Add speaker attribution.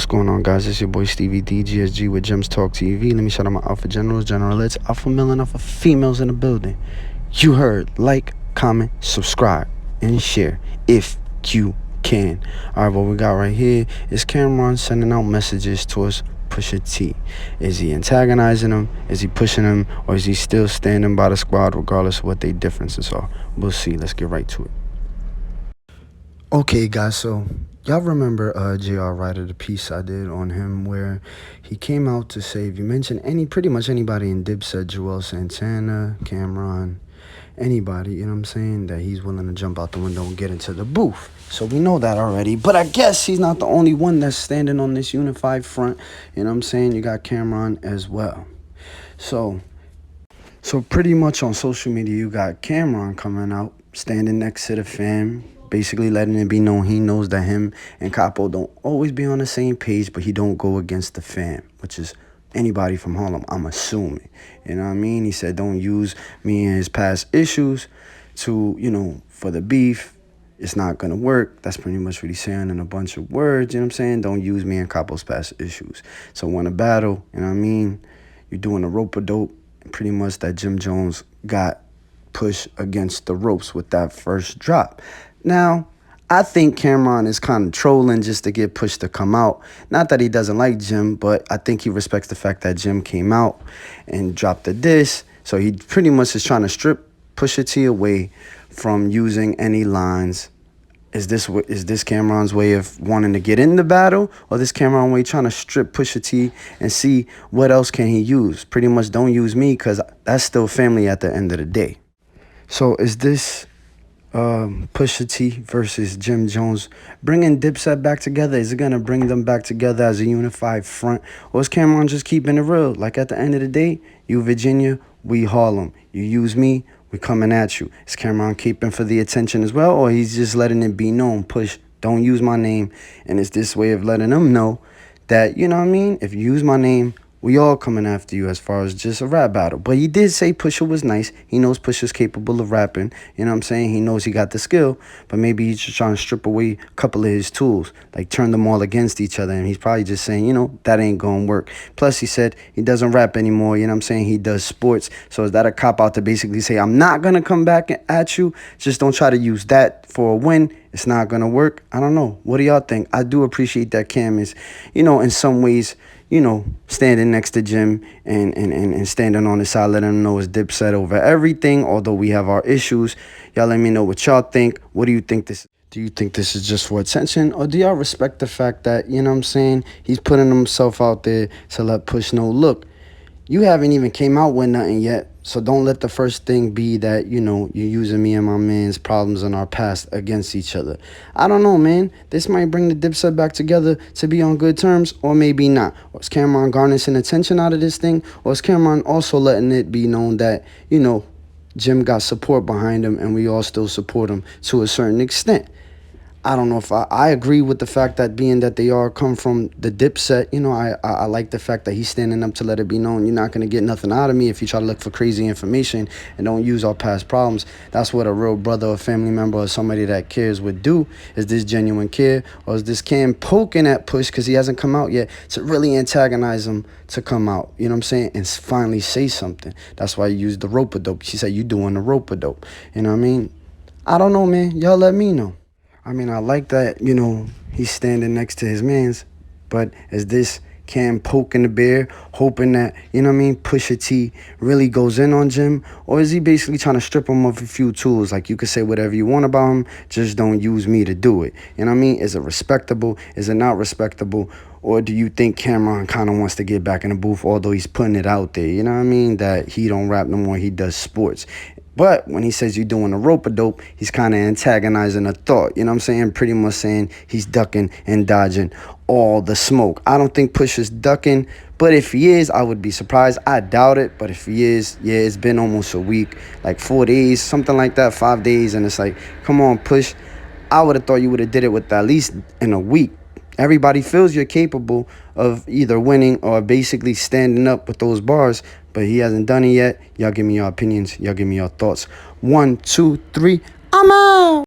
Speaker 1: going on, guys? It's your boy Stevie DGSG with Gems Talk TV. Let me shout out my alpha generals, generalettes, alpha male and alpha females in the building. You heard. Like, comment, subscribe, and share if you can. Alright, what we got right here is CamRon sending out messages towards pushaT. Is he antagonizing him? Is he pushing him? Or is he still standing by the squad regardless of what their differences are? We'll see. Let's get right to it. Okay, guys, so y'all remember JR Ryder, the piece I did on him where he came out to say, if you mention pretty much anybody in Dipset, Joel Santana, CamRon, anybody, you know what I'm saying, that he's willing to jump out the window and get into the booth. So we know that already, but I guess he's not the only one that's standing on this unified front, you know what I'm saying? You got CamRon as well. So pretty much on social media, you got CamRon coming out, standing next to the fam, basically letting it be known he knows that him and Capo don't always be on the same page, but he don't go against the fam, which is anybody from Harlem, I'm assuming. You know what I mean? He said, don't use me and his past issues to, you know, for the beef. It's not going to work. That's pretty much what he's saying in a bunch of words. You know what I'm saying? Don't use me and Capo's past issues. So when a battle, you know what I mean? You're doing a rope-a-dope. Pretty much that Jim Jones got pushed against the ropes with that first drop. Now, I think CamRon is kind of trolling just to get pushed to come out. Not that he doesn't like Jim, but I think he respects the fact that Jim came out and dropped the diss. So he pretty much is trying to strip pushaT away from using any lines. Is this CamRon's way of wanting to get in the battle, or this CamRon way trying to strip pushaT and see what else can he use? Pretty much don't use me because that's still family at the end of the day. So is this pushaT versus Jim Jones bringing Dipset back together? Is it going to bring them back together as a unified front? Or is CamRon just keeping it real? Like at the end of the day, you Virginia, we Harlem. You use me, we coming at you. Is CamRon keeping for the attention as well? Or he's just letting it be known, push, don't use my name. And it's this way of letting them know that, you know what I mean? If you use my name, we all coming after you as far as just a rap battle. But he did say Pusha was nice. He knows Pusha's capable of rapping. You know what I'm saying? He knows he got the skill. But maybe he's just trying to strip away a couple of his tools. Like turn them all against each other. And he's probably just saying, you know, that ain't going to work. Plus, he said he doesn't rap anymore. You know what I'm saying? He does sports. So is that a cop-out to basically say, I'm not going to come back at you? Just don't try to use that for a win. It's not going to work. I don't know. What do y'all think? I do appreciate that Cam is, you know, in some ways, you know, standing next to Jim and standing on his side, letting him know it's Dipset over everything, although we have our issues. Y'all let me know what y'all think. What do you think this is? Do you think this is just for attention? Or do y'all respect the fact that, you know what I'm saying, he's putting himself out there to let Push know, look, you haven't even came out with nothing yet. So don't let the first thing be that, you know, you're using me and my man's problems in our past against each other. I don't know, man. This might bring the Dipset back together to be on good terms, or maybe not. Or is CamRon garnishing attention out of this thing? Or is CamRon also letting it be known that, you know, Jim got support behind him and we all still support him to a certain extent? I don't know if I agree with the fact that being that they all come from the Dipset, you know, I like the fact that he's standing up to let it be known you're not going to get nothing out of me if you try to look for crazy information and don't use our past problems. That's what a real brother or family member or somebody that cares would do. Is this genuine care, or is this Cam poking at Push because he hasn't come out yet to really antagonize him to come out, you know what I'm saying, and finally say something? That's why you used the rope-a-dope. She said you doing the rope-a-dope, you know what I mean? I don't know, man. Y'all let me know. I mean, I like that, you know, he's standing next to his mans, but is this Cam poking the bear, hoping that, you know what I mean, pushaT really goes in on Jim? Or is he basically trying to strip him of a few tools? Like, you could say whatever you want about him, just don't use me to do it. You know what I mean? Is it respectable? Is it not respectable? Or do you think CamRon kind of wants to get back in the booth, although he's putting it out there, you know what I mean, that he don't rap no more, he does sports? But when he says you're doing a rope-a-dope, he's kind of antagonizing a thought. You know what I'm saying? Pretty much saying he's ducking and dodging all the smoke. I don't think Push is ducking, but if he is, I would be surprised. I doubt it, but if he is, yeah, it's been almost a week, like 4 days, something like that, 5 days, and it's like, come on, Push. I would have thought you would have did it with at least in a week. Everybody feels you're capable of either winning or basically standing up with those bars, but he hasn't done it yet. Y'all give me your opinions. Y'all give me your thoughts. 1, 2, 3. I'm out.